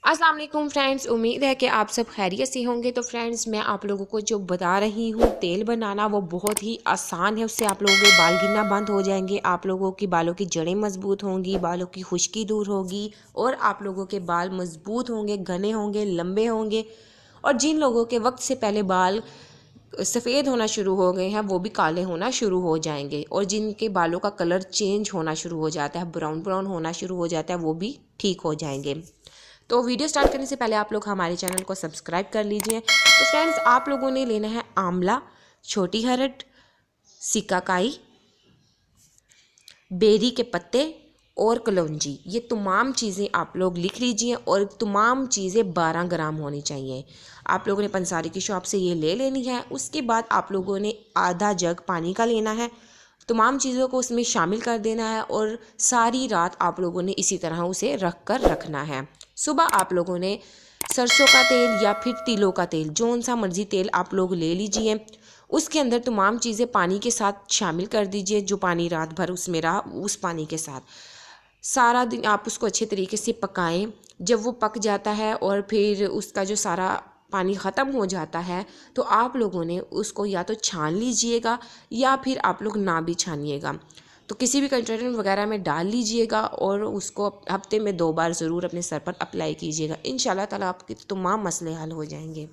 अस्सलाम वालेकुम फ्रेंड्स, उम्मीद है कि आप सब खैरियत से होंगे। तो फ्रेंड्स, मैं आप लोगों को जो बता रही हूँ तेल बनाना, वो बहुत ही आसान है। उससे आप लोगों के बाल गिरना बंद हो जाएंगे, आप लोगों की बालों की जड़ें मजबूत होंगी, बालों की खुश्की दूर होगी और आप लोगों के बाल मजबूत होंगे, घने होंगे, लंबे होंगे। और जिन लोगों के वक्त से पहले बाल सफ़ेद होना शुरू हो गए हैं, वो भी काले होना शुरू हो जाएंगे। और जिनके बालों का कलर चेंज होना शुरू हो जाता है, ब्राउन ब्राउन होना शुरू हो जाता है, वो भी ठीक हो जाएंगे। तो वीडियो स्टार्ट करने से पहले आप लोग हमारे चैनल को सब्सक्राइब कर लीजिए। तो फ्रेंड्स, आप लोगों ने लेना है आंवला, छोटी हरड़, सिकाकाई, बेरी के पत्ते और कलौंजी। ये तमाम चीज़ें आप लोग लिख लीजिए और तमाम चीज़ें 12 ग्राम होनी चाहिए। आप लोगों ने पंसारी की शॉप से ये ले लेनी है। उसके बाद आप लोगों ने आधा जग पानी का लेना है, तमाम चीज़ों को उसमें शामिल कर देना है और सारी रात आप लोगों ने इसी तरह उसे रख कर रखना है। सुबह आप लोगों ने सरसों का तेल या फिर तिलों का तेल, जौन सा मर्जी तेल आप लोग ले लीजिए, उसके अंदर तमाम चीज़ें पानी के साथ शामिल कर दीजिए। जो पानी रात भर उसमें रहा, उस पानी के साथ सारा दिन आप उसको अच्छे तरीके से पकाएं। जब वो पक जाता है और फिर उसका जो सारा पानी ख़त्म हो जाता है, तो आप लोगों ने उसको या तो छान लीजिएगा या फिर आप लोग ना भी छानिएगा, तो किसी भी कंटेनर वगैरह में डाल लीजिएगा और उसको हफ्ते में 2 बार ज़रूर अपने सर पर अप्लाई कीजिएगा। इंशाल्लाह ताला आपके तमाम मसले हल हो जाएंगे।